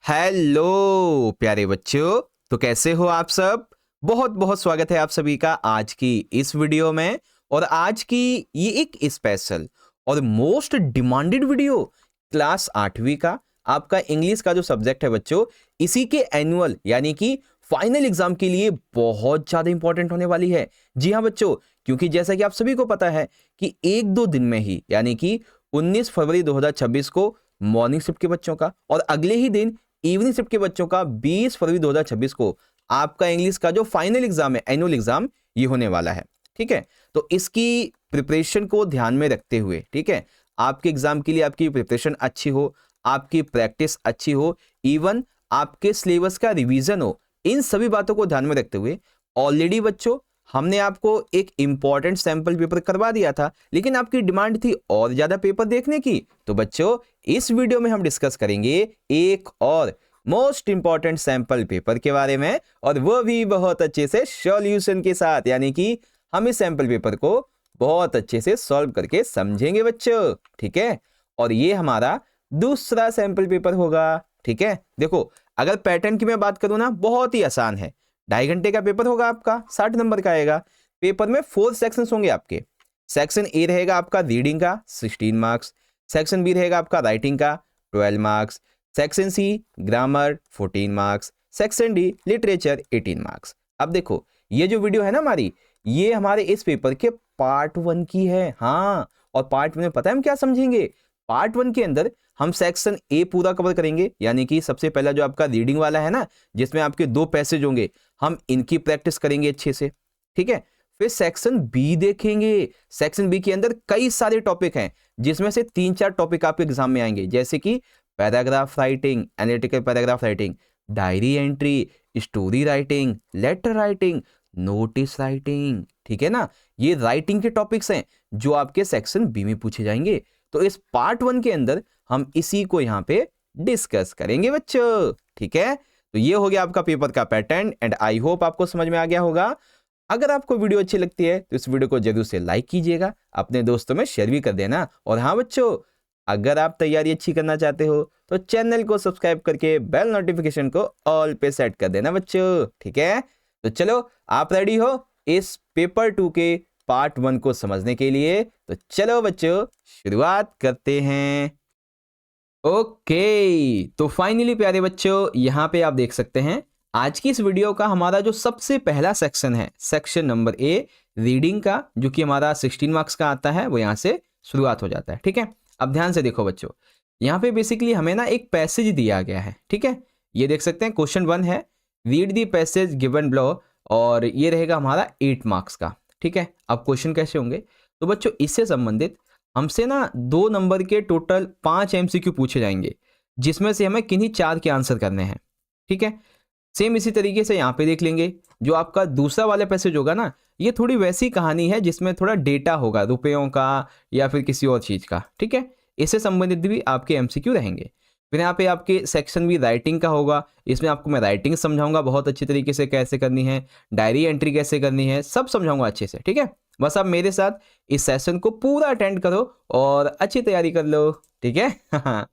Hello प्यारे बच्चों, तो कैसे हो आप सब। बहुत बहुत स्वागत है आप सभी का आज की इस वीडियो में। और आज की ये एक स्पेशल और मोस्ट डिमांडेड वीडियो क्लास 8वीं का आपका इंग्लिश का जो सब्जेक्ट है बच्चों, इसी के एनुअल यानी कि फाइनल एग्जाम के लिए बहुत ज्यादा इंपॉर्टेंट होने वाली है। जी हाँ बच्चों, क्योंकि जैसा कि आप सभी को पता है कि एक दो दिन में ही यानी कि 19 फरवरी 2026 को मॉर्निंग शिफ्ट के बच्चों का और अगले ही दिन इवनिंग शिफ्ट के बच्चों का 20 फरवरी 2026 को आपका इंग्लिश का जो फाइनल एग्जाम है, एनुअल एग्जाम, ये होने वाला है। ठीक है, तो इसकी प्रिपरेशन को ध्यान में रखते हुए, ठीक है, आपके एग्जाम के लिए आपकी प्रिपरेशन अच्छी हो, आपकी प्रैक्टिस अच्छी हो, इवन आपके सिलेबस का रिवीजन हो, इन सभी बातों को ध्यान में रखते हुए ऑलरेडी बच्चों हमने आपको एक इंपॉर्टेंट सैंपल पेपर करवा दिया था, लेकिन आपकी डिमांड थी और ज्यादा पेपर देखने की। तो बच्चों इस वीडियो में हम डिस्कस करेंगे एक और मोस्ट इंपॉर्टेंट सैंपल पेपर के बारे में, और वो भी बहुत अच्छे से सॉल्यूशन के साथ, यानी कि हम इस सैंपल पेपर को बहुत अच्छे से सॉल्व करके समझेंगे बच्चों। ठीक है, और ये हमारा दूसरा सैंपल पेपर होगा। ठीक है, देखो अगर पैटर्न की मैं बात करूं ना, बहुत ही आसान है। 2.5 घंटे का पेपर होगा आपका, 60 नंबर का आएगा। पेपर में 4 सेक्शंस होंगे आपके। सेक्शन ए रहेगा आपका रीडिंग का 16 मार्क्स, सेक्शन बी रहेगा आपका राइटिंग का 12 marks, section C grammar 14 marks, section D literature 18 marks. अब देखो ये जो वीडियो है ना हमारी, ये हमारे इस पेपर के पार्ट 1 की है। हाँ, और पार्ट 1 में पता है हम क्या समझेंगे। पार्ट 1 के अंदर हम सेक्शन ए पूरा कवर करेंगे, यानी कि सबसे पहला जो आपका रीडिंग वाला है ना, जिसमें आपके 2 पैसेज होंगे, हम इनकी प्रैक्टिस करेंगे अच्छे से। ठीक है, फिर सेक्शन बी देखेंगे। सेक्शन बी के अंदर कई सारे टॉपिक हैं, जिसमें से 3-4 टॉपिक आपके एग्जाम में आएंगे, जैसे कि paragraph writing, analytical paragraph writing, diary entry, story writing, letter writing, notice writing. ठीक है ना, ये राइटिंग के टॉपिक्स हैं जो आपके सेक्शन बी में पूछे जाएंगे। तो इस पार्ट 1 के अंदर हम इसी को यहां पे डिस्कस करेंगे बच्चों। ठीक है, तो ये हो गया आपका पेपर का पैटर्न, एंड आई होप आपको समझ में आ गया होगा। अगर आपको वीडियो अच्छी लगती है तो इस वीडियो को जरूर से लाइक कीजिएगा, अपने दोस्तों में शेयर भी कर देना। और हाँ बच्चों, अगर आप तैयारी अच्छी करना चाहते हो तो चैनल को सब्सक्राइब करके बेल नोटिफिकेशन को ऑल पे सेट कर देना बच्चों। ठीक है, तो चलो आप रेडी हो इस पेपर 2 के पार्ट 1 को समझने के लिए? तो चलो बच्चों शुरुआत करते हैं। ओके, तो फाइनली प्यारे बच्चों यहाँ पे आप देख सकते हैं आज की इस वीडियो का हमारा जो सबसे पहला सेक्शन है, सेक्शन नंबर ए रीडिंग का, जो कि हमारा 16 मार्क्स का आता है, वो यहाँ से शुरुआत हो जाता है। ठीक है, अब ध्यान से देखो बच्चों, यहाँ पे बेसिकली हमें ना एक पैसेज दिया गया है। ठीक है, ये देख सकते हैं क्वेश्चन 1 है, read the passage given below, और ये रहेगा हमारा 8 मार्क्स का। ठीक है, अब क्वेश्चन कैसे होंगे, तो बच्चों इससे संबंधित हमसे ना 2 नंबर के टोटल 5 एमसीक्यू पूछे जाएंगे, जिसमें से हमें किन्हीं 4 के आंसर करने हैं। ठीक है, सेम इसी तरीके से यहाँ पे देख लेंगे। जो आपका दूसरा वाला पैसेज होगा ना, ये थोड़ी वैसी कहानी है जिसमें थोड़ा डेटा होगा, रुपयों का या फिर किसी और चीज़ का। ठीक है, इससे संबंधित भी आपके एमसीक्यू रहेंगे। फिर यहाँ पे आपके सेक्शन भी राइटिंग का होगा, इसमें आपको मैं राइटिंग समझाऊंगा बहुत अच्छी तरीके से कैसे करनी है, डायरी एंट्री कैसे करनी है, सब समझाऊंगा अच्छे से। ठीक है, बस आप मेरे साथ इस सेशन को पूरा अटेंड करो और अच्छी तैयारी कर लो। ठीक है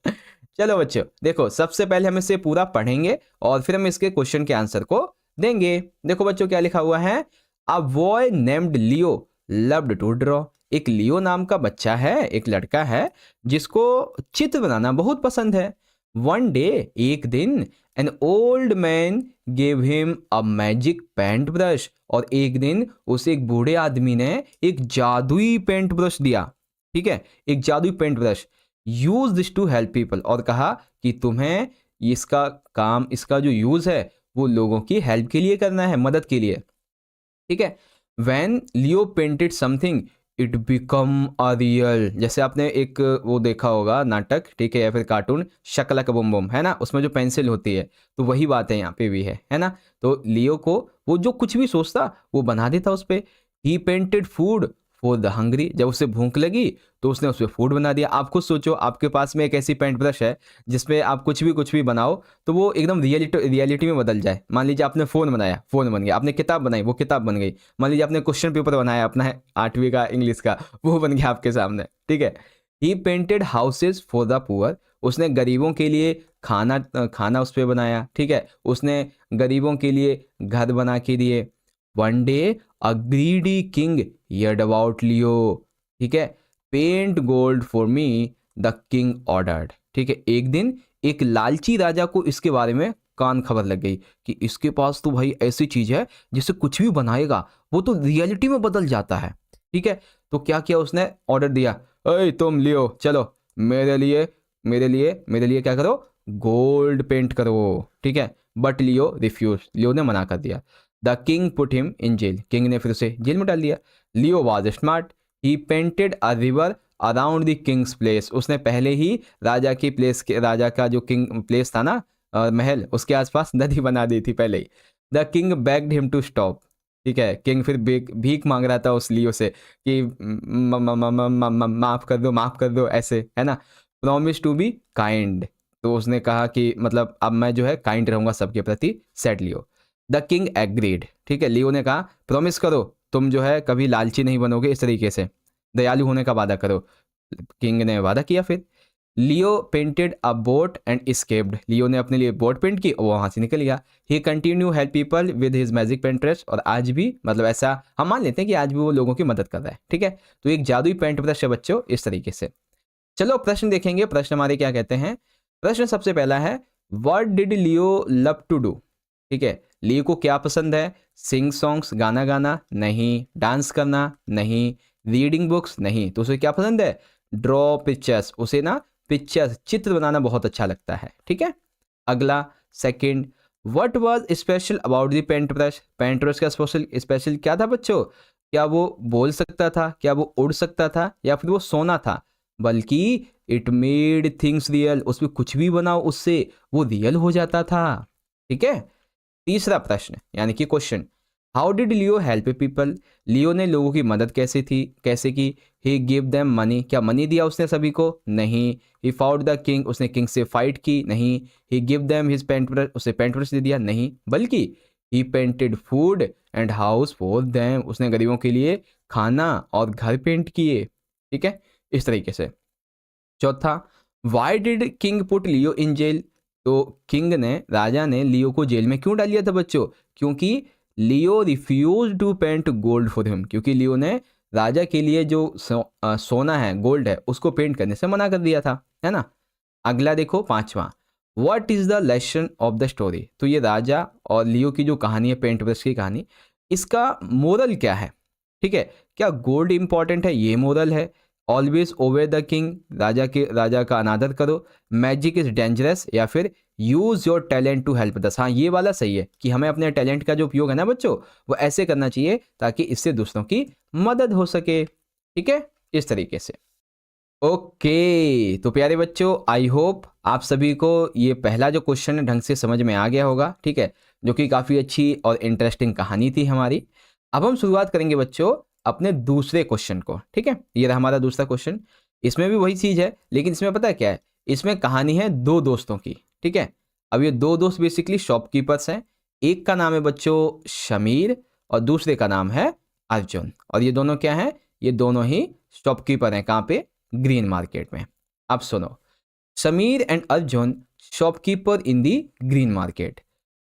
चलो बच्चों देखो, सबसे पहले हम इसे पूरा पढ़ेंगे और फिर हम इसके क्वेश्चन के आंसर को देंगे। देखो बच्चों क्या लिखा हुआ है, a boy named Leo loved to draw. एक लियो नाम का बच्चा है, एक लड़का है जिसको चित्र बनाना बहुत पसंद है। वन डे, एक दिन, an old man gave him a magic paint brush, और एक दिन उसे एक बूढ़े आदमी ने एक जादुई पेंट ब्रश दिया। ठीक है, एक जादुई paint brush. Use this to help people, और कहा कि तुम्हें इसका काम, इसका जो यूज है वो लोगों की हेल्प के लिए करना है, मदद के लिए। ठीक है, when Leo painted something it become a real. जैसे आपने एक वो देखा होगा नाटक, ठीक है, या फिर कार्टून शकलक बम बम, है ना, उसमें जो पेंसिल होती है, तो वही बात है यहाँ पे भी है ना। तो लियो को वो जो कुछ भी सोचता वो बना देता उस पर। He painted food for the hungry, जब उसे भूख लगी तो उसने उस पर फूड बना दिया। आप खुद सोचो, आपके पास में एक ऐसी पेंट ब्रश है जिसपे आप कुछ भी बनाओ तो वो एकदम रियलिटी में बदल जाए। मान लीजिए आपने फ़ोन बनाया, फ़ोन बन गया। आपने किताब बनाई, वो किताब बन गई। मान लीजिए आपने क्वेश्चन पेपर बनाया अपना 8वीं का इंग्लिश का, वो बन गया आपके सामने। ठीक है, he painted houses for the poor, उसने गरीबों के लिए खाना खाना उस पर बनाया, ठीक है, उसने गरीबों के लिए घर बना के दिए। One day a greedy king heard about Leo, ठीक है, paint gold for me the king ordered, ठीक है, एक दिन एक लालची राजा को इसके बारे में कान खबर लग गई कि इसके पास तो भाई ऐसी चीज है जिससे कुछ भी बनाएगा वो तो रियलिटी में बदल जाता है, ठीक है। तो क्या किया उसने, ऑर्डर दिया, अरे तुम लियो चलो मेरे लिए क्या करो, गोल्ड पेंट करो, ठीक है। बट लियो रिफ्यूज, लियो ने मना कर दिया। The king put him in jail, king ने फिर उसे जेल में डाल दिया। Leo was smart, he painted a river around the king's place, उसने पहले ही राजा की प्लेस के, राजा का जो किंग प्लेस था ना, महल, उसके आसपास नदी बना दी थी पहले ही। The king begged him to stop, ठीक है, किंग फिर भीख मांग रहा था उस लियो से कि माफ कर दो ऐसे, है ना। प्रॉमिस टू बी काइंड, तो उसने कहा कि मतलब अब मैं जो है काइंड रहूंगा सबके प्रति, set Leo. The king agreed, ठीक है, लियो ने कहा प्रॉमिस करो तुम जो है कभी लालची नहीं बनोगे, इस तरीके से दयालु होने का वादा करो। किंग ने वादा किया। फिर Leo painted a boat and escaped, Leo ने अपने लिए बोट पेंट की और वहां से निकल गया। He continue help people with his magic paint brush, और आज भी मतलब ऐसा हम मान लेते हैं कि आज भी वो लोगों की मदद कर रहा है, ठीक है। तो एक जादुई पेंट ब्रश है बच्चों, इस तरीके से। चलो प्रश्न देखेंगे, प्रश्न हमारे क्या कहते हैं। प्रश्न सबसे पहला है, what did Leo love to do, ठीक है, लियो को क्या पसंद है, सिंग सॉन्ग्स, गाना गाना, नहीं, डांस करना, नहीं, रीडिंग बुक्स, नहीं, तो उसे क्या पसंद है, ड्रॉ पिक्चर्स, उसे ना पिक्चर्स, चित्र बनाना बहुत अच्छा लगता है, ठीक है। अगला second, what was special about the paint brush, paint brush का स्पेशल क्या था बच्चों, क्या वो बोल सकता था, क्या वो उड़ सकता था, या फिर वो सोना था, बल्कि इट मेड थिंग्स रियल, उसमें कुछ भी बनाओ उससे वो रियल हो जाता था, ठीक है। तीसरा प्रश्न यानी कि question, how did Leo help people, Leo ने लोगों की मदद कैसे की। ही गिव देम मनी, क्या मनी दिया उसने सभी को, नहीं। ही फाउट द किंग, उसने किंग से फाइट की, नहीं। He give them his paint brush, उसे पेंट ब्रश दे दिया, नहीं, बल्कि he painted food and house for them, उसने गरीबों के लिए खाना और घर पेंट किए, ठीक है, इस तरीके से। चौथा, why did king put Leo in jail, तो किंग ने, राजा ने लियो को जेल में क्यों डाल दिया था बच्चों, क्योंकि Leo refuse to paint gold for him, क्योंकि लियो ने राजा के लिए जो सोना है, गोल्ड है, उसको पेंट करने से मना कर दिया था, है ना। अगला देखो पांचवा, what is the lesson of the story, तो ये राजा और लियो की जो कहानी है, पेंट ब्रश की कहानी, इसका मोरल क्या है, ठीक है, क्या गोल्ड इंपॉर्टेंट है, ये मोरल है। ऑलवेज ओवे द किंग, राजा का अनादर करो। मैजिक इज डेंजरस, या फिर use your talent to help दस, हाँ ये वाला सही है कि हमें अपने टैलेंट का जो उपयोग है ना बच्चों, वो ऐसे करना चाहिए ताकि इससे दूसरों की मदद हो सके, ठीक है, इस तरीके से। ओके तो प्यारे बच्चों, आई होप आप सभी को ये पहला जो क्वेश्चन है ढंग से समझ में आ गया होगा, ठीक है, जो कि काफ़ी अच्छी और इंटरेस्टिंग कहानी थी हमारी। अब हम शुरुआत करेंगे बच्चों अपने दूसरे क्वेश्चन को, ठीक है, ये रहा हमारा दूसरा क्वेश्चन। इसमें भी वही चीज़ है, लेकिन इसमें पता है क्या है, इसमें कहानी है दो दोस्तों की, ठीक है। अब ये दो दोस्त बेसिकली शॉपकीपर्स हैं, एक का नाम है बच्चों शमीर और दूसरे का नाम है अर्जुन, और ये दोनों क्या हैं, ये दोनों ही शॉपकीपर हैं, कहाँ पे, ग्रीन मार्केट में। अब सुनो, Sameer and Arjun shopkeeper in the green market.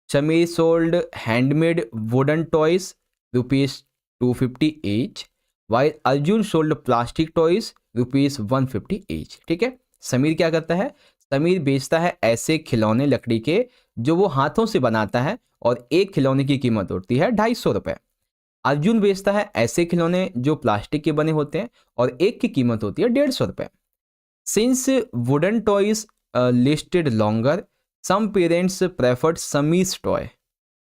Sameer sold handmade wooden toys ₹250 each, while Arjun sold plastic toys ₹150 each, ठीक है। समीर क्या करता है, समीर बेचता है ऐसे खिलौने लकड़ी के जो वो हाथों से बनाता है, और एक खिलौने की कीमत होती है ₹250। अर्जुन बेचता है ऐसे खिलौने जो प्लास्टिक के बने होते हैं, और एक की कीमत होती है ₹150। Since wooden toys lasted longer, some parents preferred Samir's toy,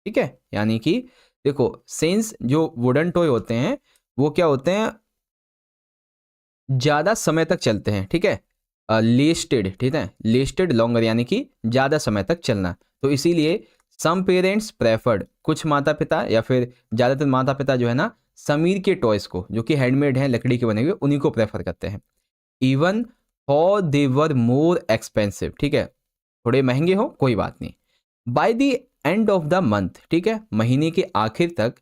ठीक है, यानी कि देखो सिंस जो वुडन टॉय होते हैं वो क्या होते हैं, ज्यादा समय तक चलते हैं, ठीक है, लिस्टेड, ठीक है, लिस्टेड लॉन्गर यानी कि ज्यादा समय तक चलना, तो इसीलिए सम पेरेंट्स प्रेफर्ड, कुछ माता पिता या फिर ज्यादातर माता पिता जो है ना, समीर के टॉयज को जो कि हैंडमेड हैं, लकड़ी के बने हुए, उन्हीं को प्रेफर करते हैं। इवन हो दे वर मोर एक्सपेंसिव, ठीक है, थोड़े महंगे हो कोई बात नहीं। By the end of the month, ठीक है, महीने के आखिर तक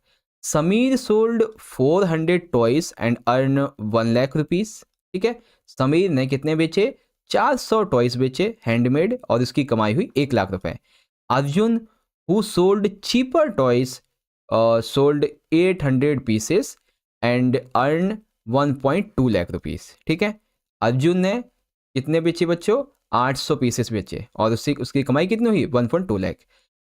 Sameer sold 400 toys and earn 1 lakh rupees, ठीक है, समीर ने कितने बेचे, 400 टॉयज बेचे हैंडमेड और उसकी कमाई हुई 1 लाख रुपए। Arjun who sold cheaper toys sold 800 pieces and earn 1.2 lakh rupees. ठीक है, अर्जुन ने कितने बेचे बच्चों? 800 पीसेस बेचे और उसकी कमाई कितनी हुई? 1.2 lakh.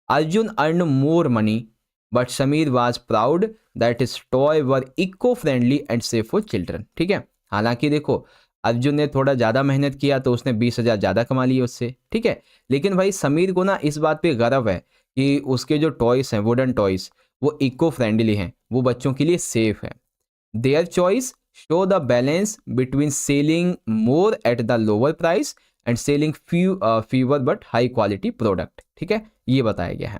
Arjun earn more money but Samir was proud that his toy were eco friendly and safe for children. ठीक है, हालांकि देखो अर्जुन ने थोड़ा ज़्यादा मेहनत किया तो उसने 20,000 ज़्यादा कमा लिए उससे। ठीक है, लेकिन भाई समीर को ना इस बात पे गर्व है कि उसके जो टॉयस हैं, वुडन टॉयस, वो इको फ्रेंडली हैं, वो बच्चों के लिए सेफ है। Their choice show the balance between selling more at the lower price and selling fever but high quality product. ठीक है, ये बताया गया है।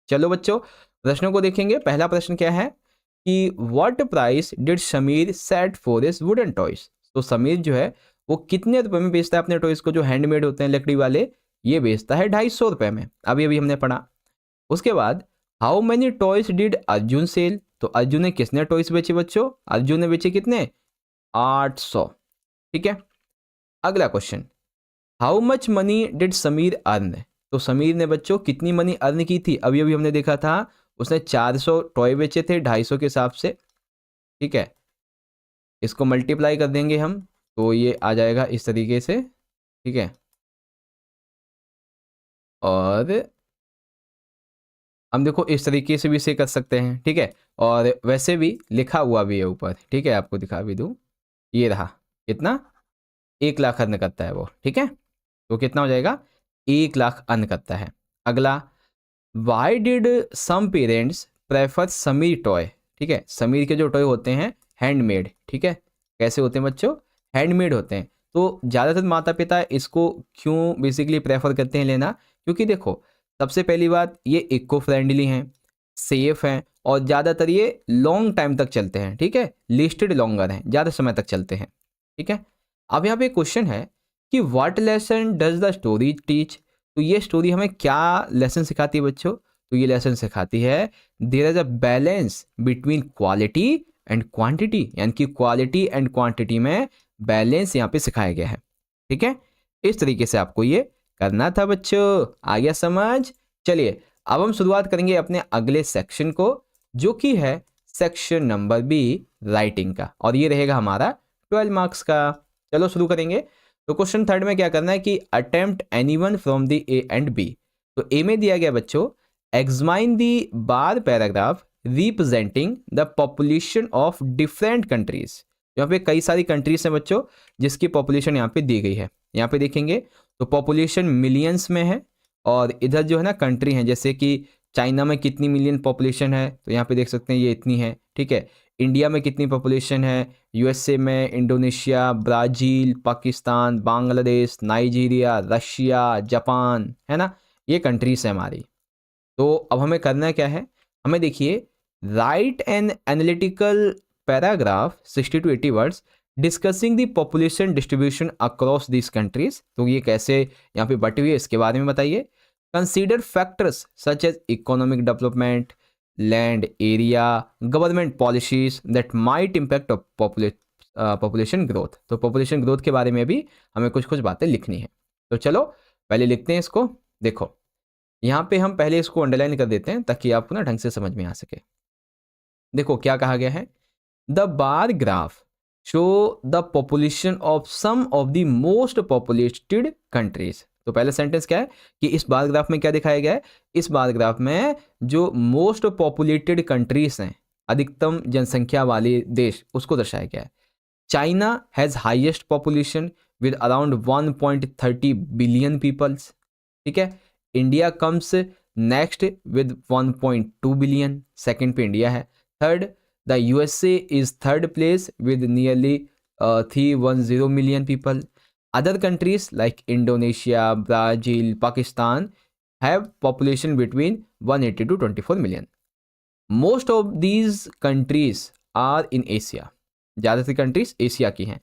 चलो बच्चों प्रश्नों को देखेंगे। पहला प्रश्न क्या है कि what price did Sameer set for his wooden toys. तो समीर जो है वो कितने रुपए में बेचता है अपने टॉयज को, जो हैंडमेड होते हैं लकड़ी वाले, ये बेचता है 250 रुपए में। अभी अभी हमने पढ़ा। उसके बाद how many toys did Arjun sell. तो अर्जुन ने कितने टॉयज बेचे बच्चों? अर्जुन ने बेचे कितने? 800। ठीक है, अगला question, how much money did Sameer earn. तो समीर ने बच्चों कितनी मनी अर्न की थी? अभी अभी हमने देखा था उसने 400 टॉय बेचे थे 250 के हिसाब से। ठीक है, इसको मल्टीप्लाई कर देंगे हम तो ये आ जाएगा इस तरीके से। ठीक है, और हम देखो इस तरीके से भी इसे कर सकते हैं। ठीक है, और वैसे भी लिखा हुआ भी है ऊपर। ठीक है, आपको दिखा भी दूँ, ये रहा कितना, 1 लाख अर्न करता है वो। ठीक है, तो कितना हो जाएगा? 1 लाख अर्न करता है। अगला, why did some parents prefer Samir toy. ठीक है, समीर के जो टॉय होते हैं हैंडमेड। ठीक है, कैसे होते हैं बच्चों? हैंडमेड होते हैं। तो ज़्यादातर माता पिता इसको क्यों बेसिकली प्रेफर करते हैं लेना? क्योंकि देखो सबसे पहली बात, ये इको फ्रेंडली हैं, सेफ हैं और ज़्यादातर ये लॉन्ग टाइम तक चलते हैं। ठीक है, लिस्टेड लॉन्गर हैं, ज़्यादा समय तक चलते हैं। ठीक है, अब यहाँ पे क्वेश्चन है कि what lesson does the story teach. तो ये स्टोरी हमें क्या लेसन सिखाती है बच्चों? तो ये लेसन सिखाती है there is a balance between quality and quantity, यानी कि क्वालिटी एंड क्वांटिटी में बैलेंस यहाँ पे सिखाया गया है। ठीक है, इस तरीके से आपको ये करना था बच्चों। आ गया समझ? चलिए अब हम शुरुआत करेंगे अपने अगले सेक्शन को, जो कि है सेक्शन नंबर बी, राइटिंग का, और ये रहेगा हमारा 12 मार्क्स का। चलो शुरू करेंगे। तो क्वेश्चन थर्ड में क्या करना है कि attempt anyone from the A and B. तो ए में दिया गया बच्चों, examine the bar paragraph representing the population of different countries. यहाँ पे कई सारी कंट्रीज हैं बच्चों जिसकी पॉपुलेशन यहाँ पे दी गई है। यहाँ पे देखेंगे तो पॉपुलेशन मिलियंस में है, और इधर जो है ना कंट्री है, जैसे कि चाइना में कितनी मिलियन पॉपुलेशन है, तो यहाँ पे देख सकते हैं ये इतनी है। ठीक है, इंडिया में कितनी पॉपुलेशन है, यूएसए में, Indonesia, Brazil, Pakistan, Bangladesh, Nigeria, Russia, Japan, है ना, ये कंट्रीज है हमारी। तो अब हमें करना क्या है, हमें देखिए right an analytical paragraph 60 to 80 words discussing the population distribution across this countries. तो ये कैसे यहाँ पे बटी हुई है इसके बारे में बताइए। Consider factors such as economic development, land area, government policies that might impact of population growth. तो पॉपुलेशन ग्रोथ के बारे में भी हमें कुछ कुछ बातें लिखनी है। तो चलो पहले लिखते हैं इसको। देखो यहाँ पे हम पहले इसको अंडरलाइन कर देते हैं ताकि आपको ना ढंग से समझ में आ सके। देखो क्या कहा गया है, the bar graph show the population of some of the most populated countries. तो पहला सेंटेंस क्या है कि इस बार ग्राफ में क्या दिखाया गया है, इस बार ग्राफ में जो मोस्ट पॉपुलेटेड कंट्रीज हैं, अधिकतम जनसंख्या वाले देश, उसको दर्शाया गया है। China has highest population with around 1.30 billion peoples. ठीक है, India comes next with 1.2 billion, second पे इंडिया है। Third, the USA is third place with nearly 310 million people. Other countries like Indonesia, Brazil, Pakistan have population between 180 to 24 million. Most of these countries are in Asia, ज़्यादातर countries Asia की हैं।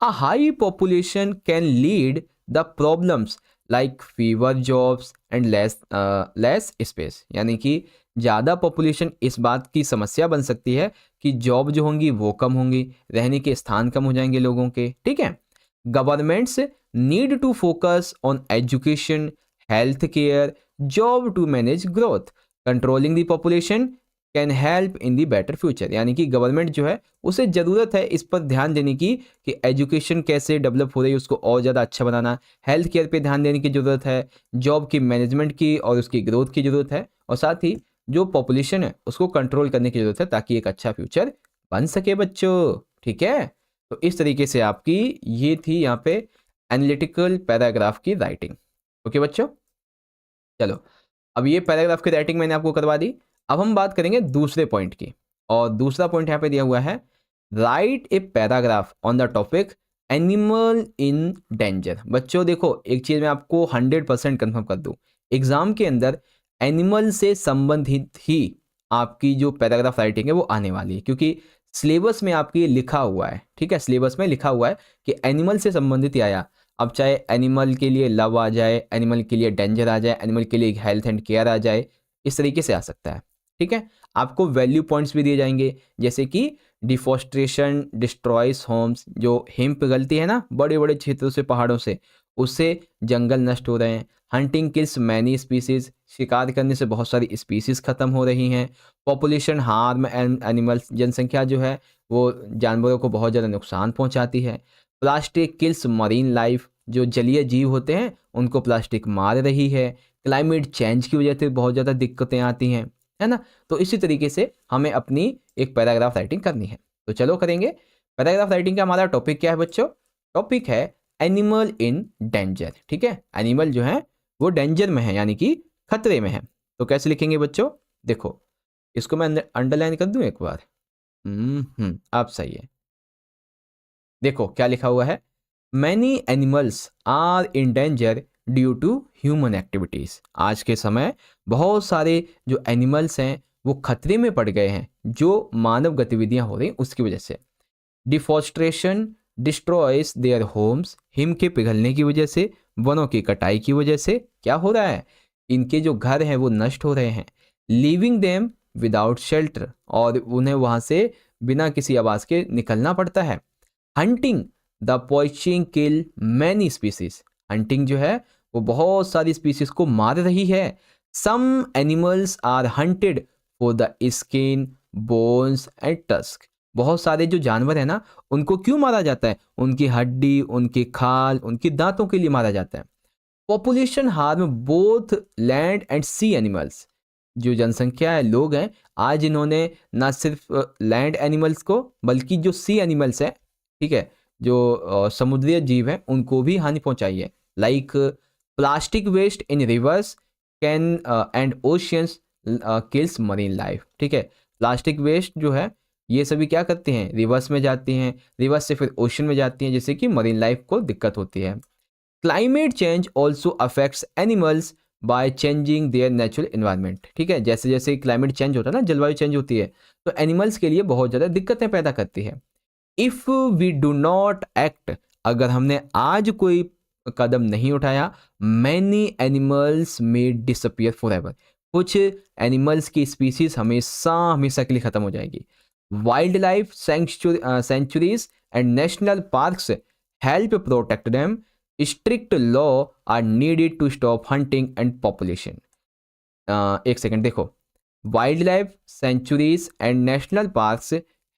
A high population can lead the problems like fever, jobs and less space, यानी कि ज़्यादा population इस बात की समस्या बन सकती है कि जॉब जो होंगी वो कम होंगी, रहने के स्थान कम हो जाएंगे लोगों के। ठीक है, governments need to focus on education, health care, job to manage growth, controlling the population can help in the better future. यानी कि गवर्नमेंट जो है उसे ज़रूरत है इस पर ध्यान देने की कि एजुकेशन कैसे डेवलप हो रही है, उसको और ज़्यादा अच्छा बनाना, हेल्थ केयर पे ध्यान देने की ज़रूरत है, जॉब की मैनेजमेंट की और उसकी ग्रोथ की ज़रूरत है, और साथ ही जो पॉपुलेशन है उसको कंट्रोल करने की ज़रूरत है ताकि एक अच्छा फ्यूचर बन सके बच्चों। ठीक है, तो इस तरीके से आपकी ये थी यहाँ पे एनालिटिकल पैराग्राफ की राइटिंग। ओके बच्चों, चलो अब ये पैराग्राफ की राइटिंग मैंने आपको करवा दी। अब हम बात करेंगे दूसरे पॉइंट की, और दूसरा पॉइंट यहाँ पे दिया हुआ है, right a paragraph on the topic animal in danger. बच्चों देखो, एक चीज़ मैं आपको 100% कन्फर्म कर दूं, एग्जाम के अंदर एनिमल से संबंधित ही आपकी जो पैराग्राफ राइटिंग है वो आने वाली है, क्योंकि सिलेबस में आपकी लिखा हुआ है। ठीक है, सिलेबस में लिखा हुआ है कि एनिमल से संबंधित ही आया। अब चाहे एनिमल के लिए लव आ जाए, एनिमल के लिए डेंजर आ जाए, एनिमल के लिए हेल्थ एंड केयर आ जाए, इस तरीके से आ सकता है। ठीक है, आपको वैल्यू पॉइंट्स भी दिए जाएंगे, जैसे कि डिफॉरेस्टेशन डिस्ट्रॉयज होम्स, जो हिम पिघलती है ना बड़े बड़े क्षेत्रों से, पहाड़ों से, उससे जंगल नष्ट हो रहे हैं। हंटिंग किल्स मैनी स्पीसीज, शिकार करने से बहुत सारी स्पीसीज खत्म हो रही हैं। पॉपुलेशन हार्म एंड एनिमल्स, जनसंख्या जो है वो जानवरों को बहुत ज़्यादा नुकसान पहुंचाती है। प्लास्टिक किल्स मरीन लाइफ, जो जलीय जीव होते हैं उनको प्लास्टिक मार रही है। क्लाइमेट चेंज की वजह से बहुत ज़्यादा दिक्कतें आती हैं, है ना। तो इसी तरीके से हमें अपनी एक पैराग्राफ राइटिंग करनी है, तो चलो करेंगे। पैराग्राफ राइटिंग का हमारा टॉपिक क्या है बच्चों? टॉपिक है एनिमल इन डेंजर। ठीक है, एनिमल जो है वो डेंजर में है, यानी कि खतरे में है। तो कैसे लिखेंगे बच्चों? देखो, इसको मैं अंडरलाइन कर दूं एक बार। आप सही है। देखो क्या लिखा हुआ है, many animals are in danger due to human activities. आज के समय बहुत सारे जो एनिमल्स हैं वो खतरे में पड़ गए हैं, जो मानव गतिविधियां हो रही उसकी वजह से। Deforestation destroys their homes, him के पिघलने की वजह से, वनों की कटाई की वजह से क्या हो रहा है, इनके जो घर हैं वो नष्ट हो रहे हैं। लीविंग देम विदाउट शेल्टर, और उन्हें वहां से बिना किसी आवास के निकलना पड़ता है। Hunting the poaching kill many species, hunting जो है वो बहुत सारी स्पीसीज को मार रही है। Some animals are hunted for the skin, bones and tusk, बहुत सारे जो जानवर है ना उनको क्यों मारा जाता है? उनकी हड्डी, उनकी खाल, उनकी दांतों के लिए मारा जाता है। Population harm both land and sea animals, जो जनसंख्या है, लोग हैं, आज इन्होंने ना सिर्फ लैंड एनिमल्स को बल्कि जो सी एनिमल्स हैं, ठीक है, जो समुद्री जीव हैं, उनको भी हानि पहुंचाई है। Like plastic waste in rivers can and oceans kills marine life. ठीक है, प्लास्टिक वेस्ट जो है ये सभी क्या करते हैं, रिवर्स में जाती हैं, रिवर्स से फिर ओशन में जाती हैं, जिससे कि मरीन लाइफ को दिक्कत होती है। Climate change also affects animals by changing their natural environment. ठीक है, जैसे जैसे क्लाइमेट चेंज होता है ना, जलवायु चेंज होती है, तो एनिमल्स के लिए बहुत ज़्यादा दिक्कतें पैदा करती है। If we do not act, अगर हमने आज कोई कदम नहीं उठाया, many animals may disappear forever, कुछ एनिमल्स की स्पीसीज हमेशा हमेशा के लिए खत्म हो जाएगी। Wildlife sanctuaries and national parks help protect them, strict law are needed to stop hunting and population. एक सेकेंड देखो, wildlife sanctuaries and national parks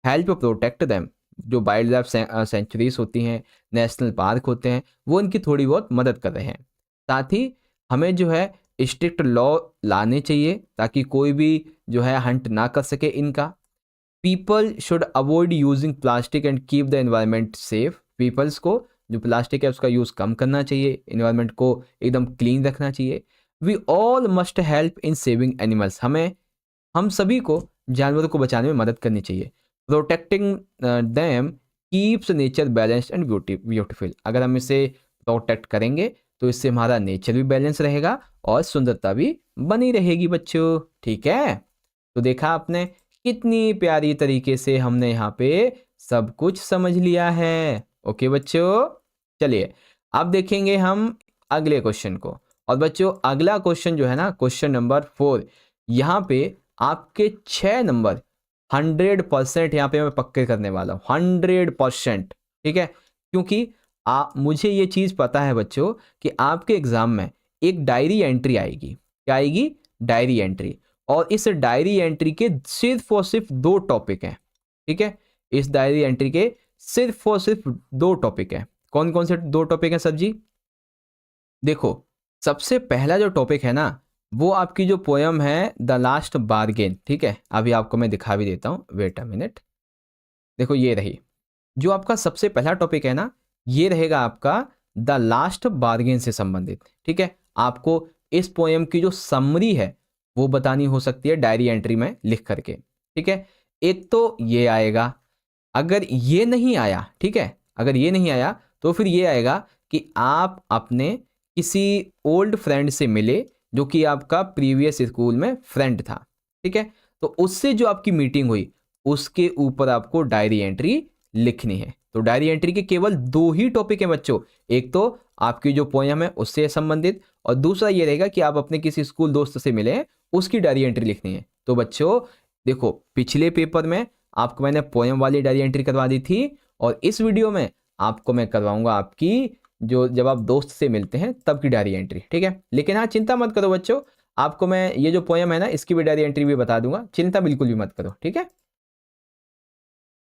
help protect them, जो वाइल्ड लाइफ सेंचुरीज होती हैं, national park होते हैं, वो इनकी थोड़ी बहुत मदद कर रहे हैं। साथ ही हमें जो है स्ट्रिक्ट लॉ लाने चाहिए ताकि कोई भी जो है हंट ना कर सके इनका। People should avoid using plastic and keep the environment safe, peoples को जो प्लास्टिक है उसका यूज़ कम करना चाहिए, एनवायरनमेंट को एकदम क्लीन रखना चाहिए। We all must help in saving animals, हम सभी को जानवरों को बचाने में मदद करनी चाहिए। Protecting them keeps nature balanced and beautiful, अगर हम इसे प्रोटेक्ट करेंगे तो इससे हमारा नेचर भी बैलेंस रहेगा और सुंदरता भी बनी रहेगी बच्चों। ठीक है, तो देखा आपने कितनी प्यारी तरीके से हमने यहाँ पे सब कुछ समझ लिया है। ओके बच्चों, चलिए अब देखेंगे हम अगले क्वेश्चन को। और बच्चों अगला क्वेश्चन जो है ना, क्वेश्चन नंबर 4, यहाँ पे आपके 6 नंबर 100% यहाँ पे मैं पक्के करने वाला हूँ, 100%। ठीक है, क्योंकि मुझे ये चीज़ पता है बच्चों कि आपके एग्ज़ाम में एक डायरी एंट्री आएगी। क्या आएगी? Diary entry. और इस डायरी एंट्री के सिर्फ और सिर्फ 2 टॉपिक हैं, ठीक है? इस डायरी एंट्री के सिर्फ और सिर्फ 2 टॉपिक हैं। कौन-कौन से 2 टॉपिक हैं सर जी? देखो, सबसे पहला जो टॉपिक है ना, वो आपकी जो पोएम है द लास्ट बार्गेन, ठीक है? अभी आपको मैं दिखा भी देता हूँ, वेट अ मिनट। देखो ये रही। जो आपका सबसे पहला टॉपिक है ना, ये रहेगा आपका द लास्ट बार्गेन से संबंधित, ठीक है? आपको इस पोएम की जो समरी है, वो बतानी हो सकती है डायरी एंट्री में लिख करके, ठीक है? एक तो ये आएगा। अगर ये नहीं आया, ठीक है? अगर ये नहीं आया तो फिर ये आएगा कि आप अपने किसी ओल्ड फ्रेंड से मिले जो कि आपका प्रीवियस स्कूल में फ्रेंड था, ठीक है? तो उससे जो आपकी मीटिंग हुई उसके ऊपर आपको डायरी एंट्री लिखनी है। तो डायरी एंट्री के केवल 2 ही टॉपिक हैं बच्चों। एक तो आपकी जो पोएम है उससे संबंधित, और दूसरा ये रहेगा कि आप अपने किसी स्कूल दोस्त से मिले हैं, उसकी डायरी एंट्री लिखनी है। तो बच्चों देखो, पिछले पेपर में आपको मैंने पोएम वाली डायरी एंट्री करवा दी थी, और इस वीडियो में आपको मैं करवाऊंगा आपकी जो जब आप दोस्त से मिलते हैं तब की डायरी एंट्री, ठीक है? लेकिन हाँ, चिंता मत करो बच्चों, आपको मैं ये जो पोएम है ना इसकी भी डायरी एंट्री भी बता दूंगा, चिंता बिल्कुल भी मत करो, ठीक है?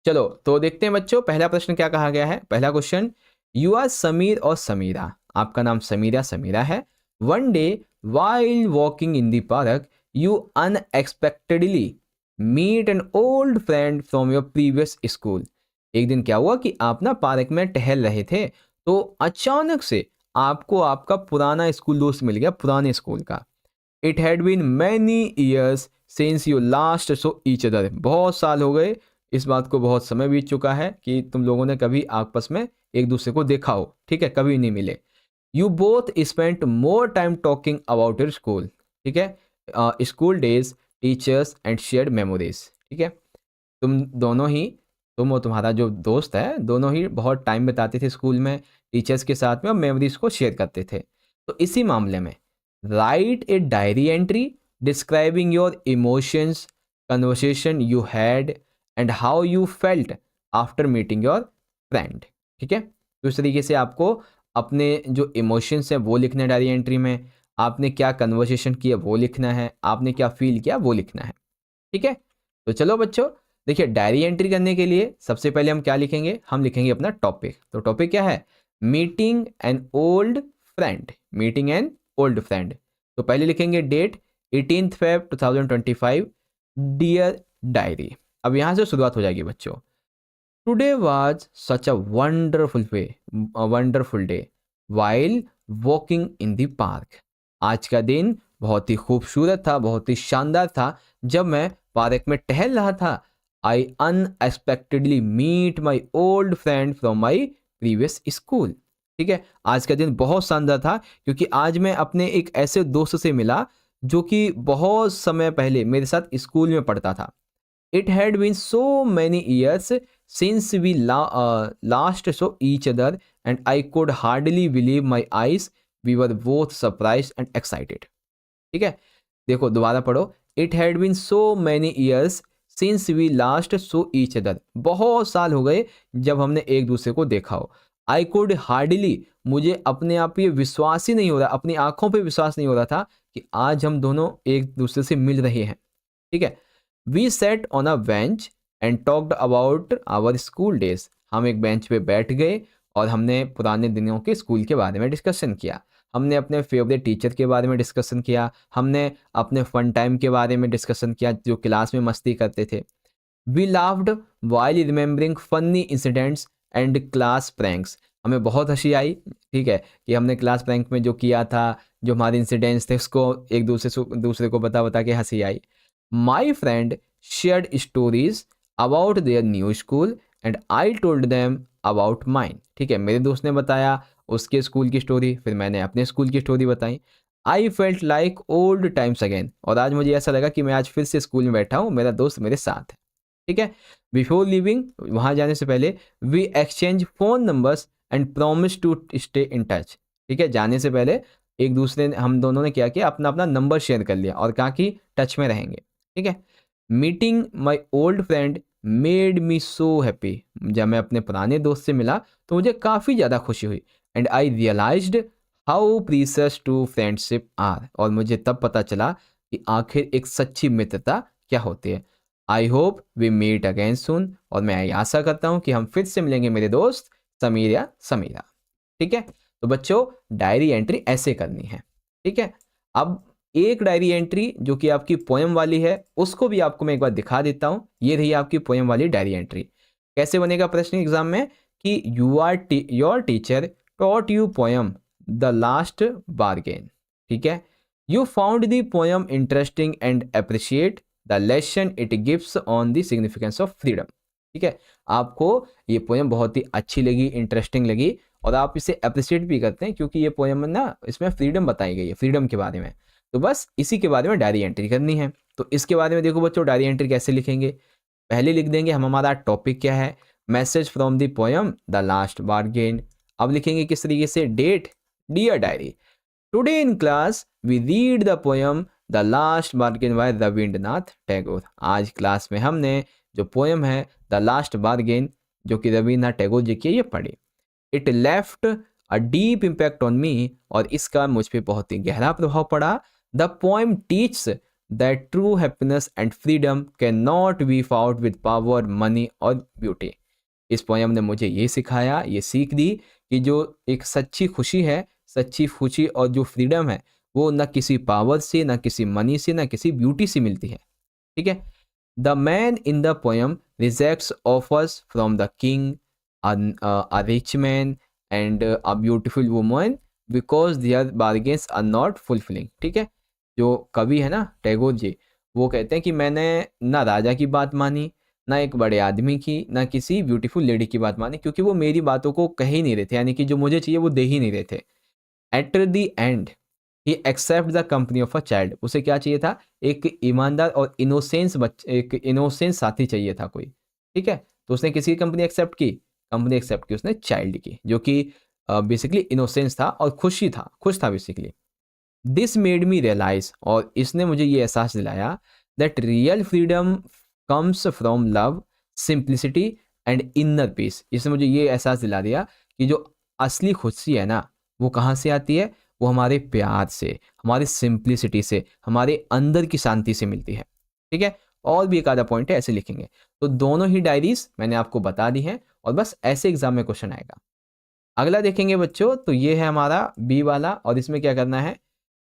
चलो तो देखते हैं बच्चों, पहला प्रश्न क्या कहा गया है। पहला क्वेश्चन, यू आर समीर और समीरा, आपका नाम समीरा समीरा है। One day while walking in the park you unexpectedly meet an old friend from your previous school. एक दिन क्या हुआ कि आप ना पार्क में टहल रहे थे, तो अचानक से आपको आपका पुराना स्कूल दोस्त मिल गया, पुराने स्कूल का। It had been many years since you last saw each other, बहुत साल हो गए, इस बात को बहुत समय बीत चुका है कि तुम लोगों ने कभी आपस में एक दूसरे को देखा हो, ठीक है? कभी नहीं मिले। You both spent more time talking about your school, ठीक है? School days, teachers and shared memories, ठीक है? तुम दोनों ही, तुम और तुम्हारा जो दोस्त है, दोनों ही बहुत टाइम बिताते थे स्कूल में, टीचर्स के साथ में, और मेमोरीज को शेयर करते थे। तो इसी मामले में right a diary entry describing your emotions, conversation you had and how you felt after meeting your friend, ठीक है? तो इस तरीके से आपको अपने जो इमोशंस हैं वो लिखना है डायरी एंट्री में, आपने क्या कन्वर्सेशन किया वो लिखना है, आपने क्या फील किया वो लिखना है, ठीक है? तो चलो बच्चों, देखिए डायरी एंट्री करने के लिए सबसे पहले हम क्या लिखेंगे, हम लिखेंगे अपना टॉपिक। तो टॉपिक क्या है? Meeting N old friend, meeting N old friend. तो पहले लिखेंगे डेट 18 Feb 2025, डियर डायरी। अब यहाँ से शुरुआत हो जाएगी बच्चों। Today was such a wonderful day while walking in the park. आज का दिन बहुत ही खूबसूरत था, बहुत ही शानदार था जब मैं पार्क में टहल रहा था। I unexpectedly meet my old friend from my previous school, ठीक है? आज का दिन बहुत शानदार था क्योंकि आज मैं अपने एक ऐसे दोस्त से मिला जो कि बहुत समय पहले मेरे साथ स्कूल में पढ़ता था। It had been so many years since we last saw each other, and I could hardly believe my eyes. We were both surprised and excited. ठीक है? देखो दोबारा पढ़ो। It had been so many years since we last saw each other. बहुत साल हो गए जब हमने एक दूसरे को देखा हो। I could hardly, मुझे अपने आप ये विश्वास ही नहीं हो रहा, अपनी आंखों पे विश्वास नहीं हो रहा था कि आज हम दोनों एक दूसरे से मिल रहे हैं, ठीक है? We sat on a bench and talked about our school days. हम एक बेंच पे बैठ गए और हमने पुराने दिनों के स्कूल के बारे में डिस्कशन किया। हमने अपने फेवरेट टीचर के बारे में डिस्कशन किया, हमने अपने फन टाइम के बारे में डिस्कशन किया जो क्लास में मस्ती करते थे। We laughed while remembering funny incidents and class pranks. हमें बहुत हंसी आई, ठीक है, कि हमने क्लास प्रैंक में जो किया था, जो हमारे इंसिडेंट्स थे उसको एक दूसरे को बता बता के हंसी आई। My friend shared stories about their new school and I told them about mine. ठीक है, मेरे दोस्त ने बताया उसके स्कूल की स्टोरी, फिर मैंने अपने स्कूल की स्टोरी बताई। I felt like old times again. और आज मुझे ऐसा लगा कि मैं आज फिर से स्कूल में बैठा हूँ, मेरा दोस्त मेरे साथ है, ठीक है? बिफोर लिविंग, वहाँ जाने से पहले, we exchange phone numbers and promise to stay in touch. ठीक है, जाने से पहले एक दूसरे हम दोनों ने क्या किया, अपना अपना नंबर शेयर कर लिया और कहा कि टच में रहेंगे, ठीक है? Meeting my old friend made me so happy. जब मैं अपने पुराने दोस्त से मिला तो मुझे काफ़ी ज़्यादा खुशी हुई। And I realised how precious true friendship are, और मुझे तब पता चला कि आखिर एक सच्ची मित्रता क्या होती है। I hope we meet again soon, और मैं आशा करता हूँ कि हम फिर से मिलेंगे मेरे दोस्त समीर या समीरा। ठीक है, तो बच्चों डायरी एंट्री ऐसे करनी है। ठीक है, अब एक डायरी एंट्री जो कि आपकी पोएम वाली है उसको भी आपको मैं एक बार दिखा देता हूँ। ये रही आपकी पोएम वाली डायरी एंट्री। कैसे बनेगा प्रश्न एग्जाम में कि your teacher taught you poem the last bargain. ठीक है, you found the poem interesting and appreciate the lesson it gives on the significance of freedom. ठीक है, आपको ये पोएम बहुत ही अच्छी लगी, इंटरेस्टिंग लगी, और आप इसे अप्रिशिएट भी करते हैं क्योंकि ये पोएम ना इसमें फ्रीडम बताई गई है, फ्रीडम के बारे में। तो बस इसी के बारे में डायरी एंट्री करनी है। तो इसके बारे में देखो बच्चों, डायरी एंट्री कैसे लिखेंगे। पहले लिख देंगे हम हमारा टॉपिक क्या है, message from the poem the last bargain. अब लिखेंगे किस तरीके से, date, dear diary, today in class we read the poem the last bargain by Rabindranath Tagore. आज क्लास में हमने जो पोएम है द लास्ट बार्गेन जो कि रविंद्रनाथ टैगोर जी की, ये पढ़ी। It left a deep impact on me, और इसका मुझ पर बहुत ही गहरा प्रभाव पड़ा। The poem teaches that true happiness and freedom can not be found with power, money और ब्यूटी। इस पोएम ने मुझे ये सिखाया, ये सीख दी कि जो एक सच्ची खुशी है, सच्ची खुशी और जो फ्रीडम है वो न किसी पावर से, न किसी मनी से, न किसी ब्यूटी से मिलती है। ठीक है, the man in the poem rejects offers from the king, a rich man and a beautiful woman because their bargains are not fulfilling। ठीक है, जो कवि है ना टैगोर जी, वो कहते हैं कि मैंने ना राजा की बात मानी, ना एक बड़े आदमी की, ना किसी ब्यूटीफुल लेडी की बात मानी, क्योंकि वो मेरी बातों को कह ही नहीं रहे थे, यानी कि जो मुझे चाहिए वो दे ही नहीं रहे थे। At the end he accept the company of a child. उसे क्या चाहिए था, एक ईमानदार और इनोसेंस एक इनोसेंस साथी चाहिए था कोई। ठीक है, तो उसने किसी की कंपनी एक्सेप्ट की, कंपनी एक्सेप्ट की उसने चाइल्ड की, जो कि बेसिकली इनोसेंस था और खुश था basically. This made me realise, और इसने मुझे ये एहसास दिलाया, that real freedom comes from love, simplicity and inner peace. इसने मुझे ये एहसास दिला दिया कि जो असली खुशी है ना वो कहाँ से आती है, वो हमारे प्यार से, हमारी सिंप्लिसिटी से, हमारे अंदर की शांति से मिलती है। ठीक है, और भी एक आधा पॉइंट है, ऐसे लिखेंगे। तो दोनों ही डायरीज मैंने आपको बता दी हैं, और बस ऐसे एग्जाम में क्वेश्चन आएगा। अगला देखेंगे बच्चों, तो ये है हमारा बी वाला, और इसमें क्या करना है,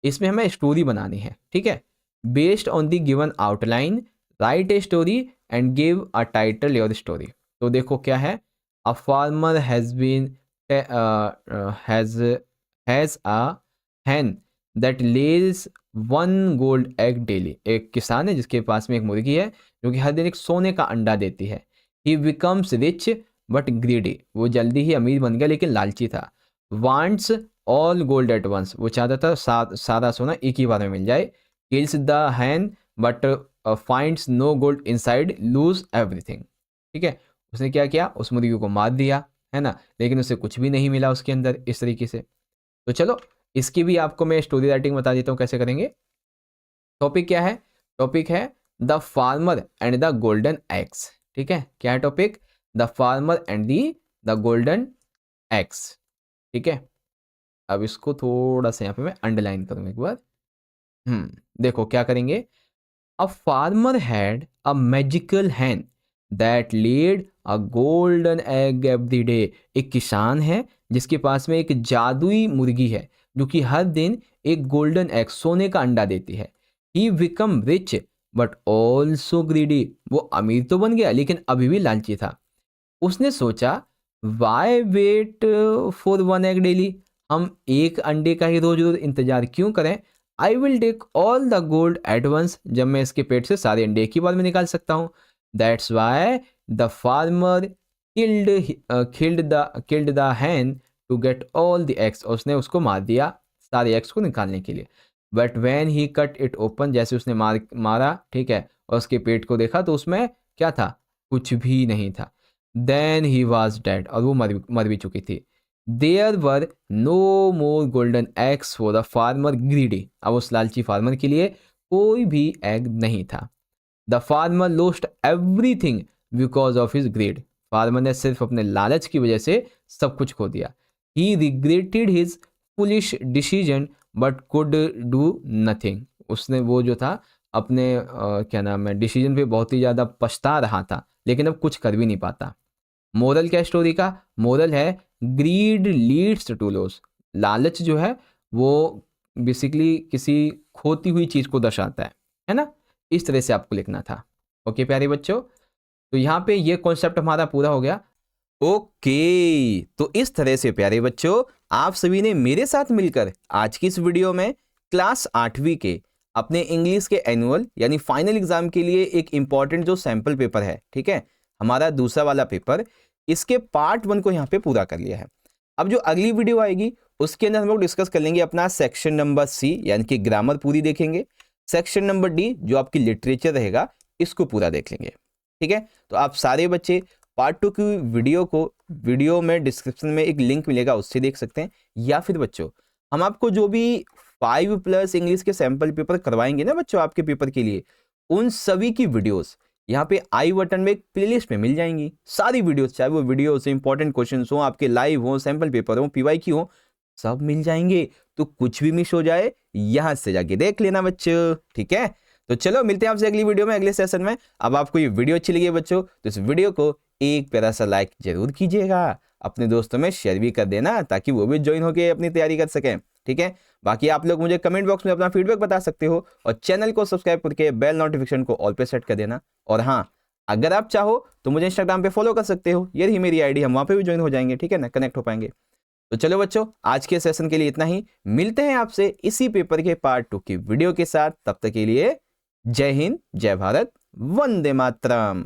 इसमें हमें स्टोरी बनानी है। ठीक है, based on the given outline write a story and give a title your story. तो देखो क्या है, a farmer has been has a hen that lays 1 gold egg daily. एक किसान है जिसके पास में एक मुर्गी है जो कि हर दिन एक सोने का अंडा देती है। He becomes rich but greedy, वो जल्दी ही अमीर बन गया लेकिन लालची था। Wants all gold at once, वो चाहता था सारा सोना एक ही बार में मिल जाए। Kills the hen but finds no gold inside, lose everything. ठीक है, उसने क्या किया, उस मुर्गी को मार दिया है ना, लेकिन उसे कुछ भी नहीं मिला उसके अंदर, इस तरीके से। तो चलो इसकी भी आपको मैं स्टोरी राइटिंग बता देता हूँ कैसे करेंगे। टॉपिक क्या है, टॉपिक है the farmer and the golden eggs. ठीक है, क्या है topic, the farmer and the golden eggs. ठीक है, अब इसको थोड़ा सा यहाँ पे मैं अंडरलाइन करूँगा एक बार। देखो क्या करेंगे, a farmer had a magical hen that laid a golden egg every day. एक किसान है जिसके पास में एक जादुई मुर्गी है जो कि हर दिन एक गोल्डन एग, सोने का अंडा देती है। He become rich but also greedy, वो अमीर तो बन गया लेकिन अभी भी लालची था। उसने सोचा, why wait for 1 egg daily, हम एक अंडे का ही रोज रोज इंतजार क्यों करें। I will take all the gold at once, जब मैं इसके पेट से सारे अंडे एक ही बार में निकाल सकता हूँ। That's why the farmer killed the hen to get all the eggs, उसने उसको मार दिया सारे एग्स को निकालने के लिए। But when he cut it open, जैसे उसने मारा, ठीक है, और उसके पेट को देखा तो उसमें क्या था, कुछ भी नहीं था। देन ही वॉज डेड, और वो मर भी चुकी थी। There were no more golden eggs for the farmer greedy, अब उस लालची फार्मर के लिए कोई भी एग नहीं था। The farmer lost everything because of his greed. Farmer ने सिर्फ अपने लालच की वजह से सब कुछ खो दिया। He regretted his foolish decision but could do nothing. उसने वो जो था अपने क्या नाम है डिसीजन पे बहुत ही ज़्यादा पछता रहा था, लेकिन अब कुछ कर भी नहीं पाता। मोरल क्या स्टोरी का? मोरल है ग्रीड लीड्स टू लॉस। लालच जो है वो बेसिकली किसी खोती हुई चीज़ को दर्शाता है ना? इस तरह से आपको लिखना था। ओके प्यारे बच्चों, तो यहाँ पे ये कॉन्सेप्ट हमारा पूरा हो गया। ओके, तो इस तरह से प्यारे बच्चों आप सभी ने मेरे साथ मिलकर आज की इस वीडियो में क्लास 8वीं के अपने इंग्लिश के एनुअल यानी फाइनल एग्जाम के लिए एक इंपॉर्टेंट जो सैंपल पेपर है, ठीक है, हमारा दूसरा वाला पेपर, इसके पार्ट 1 को यहाँ पे पूरा कर लिया है। अब जो अगली वीडियो आएगी उसके अंदर हम लोग डिस्कस कर लेंगे अपना सेक्शन नंबर सी यानी कि ग्रामर पूरी देखेंगे। सेक्शन नंबर डी जो आपकी लिटरेचर रहेगा इसको पूरा देख लेंगे। ठीक है, तो आप सारे बच्चे पार्ट 2 की वीडियो में डिस्क्रिप्शन में एक लिंक मिलेगा, उससे देख सकते हैं। या फिर बच्चों हम आपको जो भी 5+ इंग्लिश के सैंपल पेपर करवाएंगे ना बच्चों आपके पेपर के लिए, उन सभी की वीडियोस यहाँ पे आई बटन में एक प्लेलिस्ट में मिल जाएंगी। सारी वीडियोस, चाहे वो वीडियोस इंपॉर्टेंट क्वेश्चन हो, आपके लाइव हो, सैंपल पेपर हो, PYQ हो, सब मिल जाएंगे। तो कुछ भी मिस हो जाए यहां से जाके देख लेना बच्चों। ठीक है, तो चलो मिलते हैं आपसे अगली वीडियो में, अगले सेशन में। अब आपको ये वीडियो अच्छी लगी है बच्चों तो इस वीडियो को एक प्यारा सा लाइक जरूर कीजिएगा, अपने दोस्तों में शेयर भी कर देना ताकि वो भी ज्वाइन होकर अपनी तैयारी कर सकें। ठीक है, बाकी आप लोग मुझे कमेंट बॉक्स में अपना फीडबैक बता सकते हो और चैनल को सब्सक्राइब करके बेल नोटिफिकेशन को ऑल पे सेट कर देना। और हाँ, अगर आप चाहो तो मुझे इंस्टाग्राम पे फॉलो कर सकते हो, ये रही मेरी आईडी, हम वहां पे भी ज्वाइन हो जाएंगे। ठीक है ना, कनेक्ट हो पाएंगे। तो चलो बच्चों आज के सेशन के लिए इतना ही, मिलते हैं आपसे इसी पेपर के पार्ट 2 की वीडियो के साथ। तब तक के लिए जय हिंद, जय भारत, वंदे मातरम।